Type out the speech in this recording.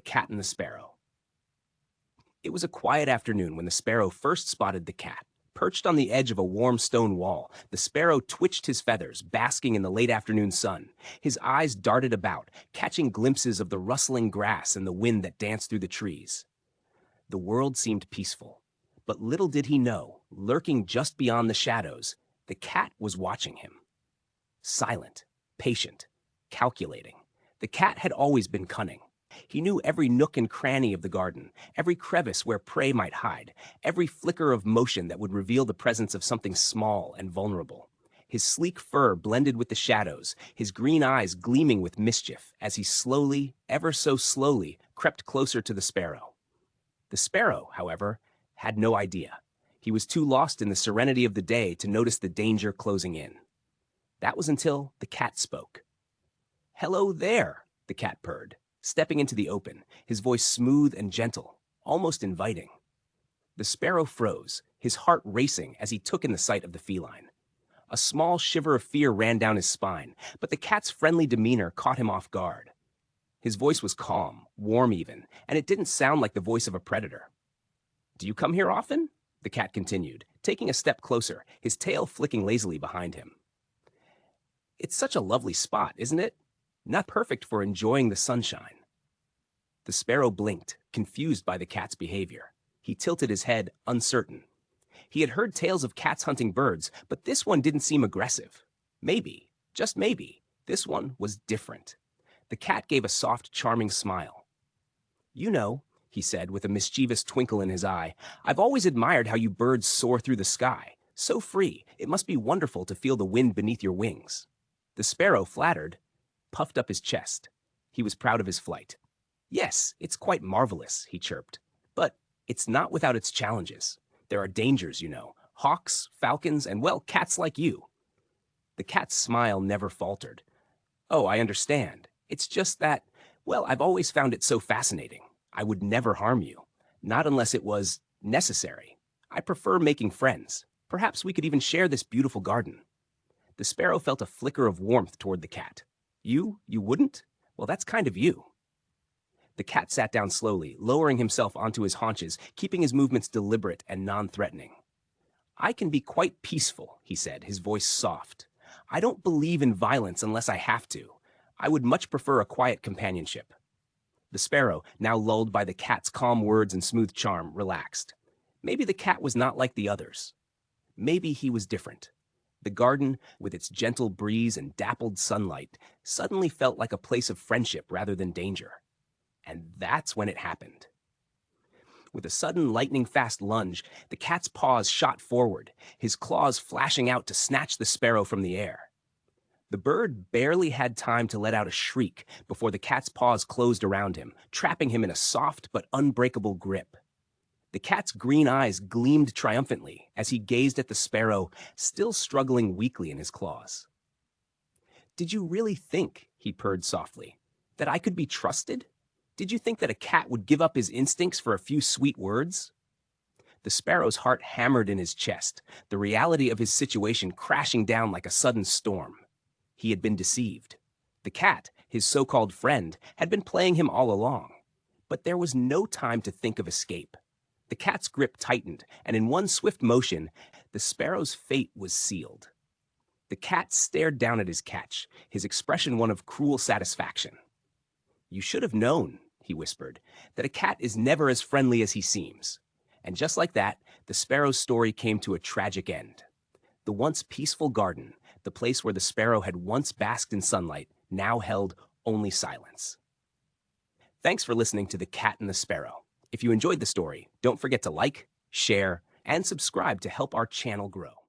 The Cat and the Sparrow. It was a quiet afternoon when the sparrow first spotted the cat. Perched on the edge of a warm stone wall, the sparrow twitched his feathers, basking in the late afternoon sun. His eyes darted about, catching glimpses of the rustling grass and the wind that danced through the trees. The world seemed peaceful. But little did he know, lurking just beyond the shadows, the cat was watching him. Silent, patient, calculating. The cat had always been cunning. He knew every nook and cranny of the garden, every crevice where prey might hide, every flicker of motion that would reveal the presence of something small and vulnerable. His sleek fur blended with the shadows, his green eyes gleaming with mischief as he slowly, ever so slowly, crept closer to the sparrow. The sparrow, however, had no idea. He was too lost in the serenity of the day to notice the danger closing in. That was until the cat spoke. "Hello there," the cat purred, stepping into the open, his voice smooth and gentle, almost inviting. The sparrow froze, his heart racing as he took in the sight of the feline. A small shiver of fear ran down his spine, but the cat's friendly demeanor caught him off guard. His voice was calm, warm even, and it didn't sound like the voice of a predator. "Do you come here often?" the cat continued, taking a step closer, his tail flicking lazily behind him. "It's such a lovely spot, isn't it? Not perfect for enjoying the sunshine." The sparrow blinked, confused by the cat's behavior. He tilted his head, uncertain. He had heard tales of cats hunting birds, but this one didn't seem aggressive. Maybe, just maybe, this one was different. The cat gave a soft, charming smile. "You know," he said with a mischievous twinkle in his eye, "I've always admired how you birds soar through the sky. So free, it must be wonderful to feel the wind beneath your wings." The sparrow, flattered, puffed up his chest. He was proud of his flight. "Yes, it's quite marvelous," he chirped. "But it's not without its challenges. There are dangers, you know. Hawks, falcons, and, well, cats like you." The cat's smile never faltered. "Oh, I understand. It's just that, well, I've always found it so fascinating. I would never harm you. Not unless it was necessary. I prefer making friends. Perhaps we could even share this beautiful garden." The sparrow felt a flicker of warmth toward the cat. You wouldn't? Well, that's kind of you." The cat sat down slowly, lowering himself onto his haunches, keeping his movements deliberate and non-threatening. "I can be quite peaceful," he said, his voice soft. "I don't believe in violence unless I have to. I would much prefer a quiet companionship." The sparrow, now lulled by the cat's calm words and smooth charm, relaxed. Maybe the cat was not like the others. Maybe he was different. The garden, with its gentle breeze and dappled sunlight, suddenly felt like a place of friendship rather than danger. And that's when it happened. With a sudden lightning-fast lunge, the cat's paws shot forward, his claws flashing out to snatch the sparrow from the air. The bird barely had time to let out a shriek before the cat's paws closed around him, trapping him in a soft but unbreakable grip. The cat's green eyes gleamed triumphantly as he gazed at the sparrow, still struggling weakly in his claws. "Did you really think," he purred softly, "that I could be trusted? Did you think that a cat would give up his instincts for a few sweet words?" The sparrow's heart hammered in his chest, the reality of his situation crashing down like a sudden storm. He had been deceived. The cat, his so-called friend, had been playing him all along. But there was no time to think of escape. The cat's grip tightened, and in one swift motion, the sparrow's fate was sealed. The cat stared down at his catch, his expression one of cruel satisfaction. "You should have known," he whispered, "that a cat is never as friendly as he seems." And just like that, the sparrow's story came to a tragic end. The once peaceful garden, the place where the sparrow had once basked in sunlight, now held only silence. Thanks for listening to The Cat and the Sparrow. If you enjoyed the story, don't forget to like, share, and subscribe to help our channel grow.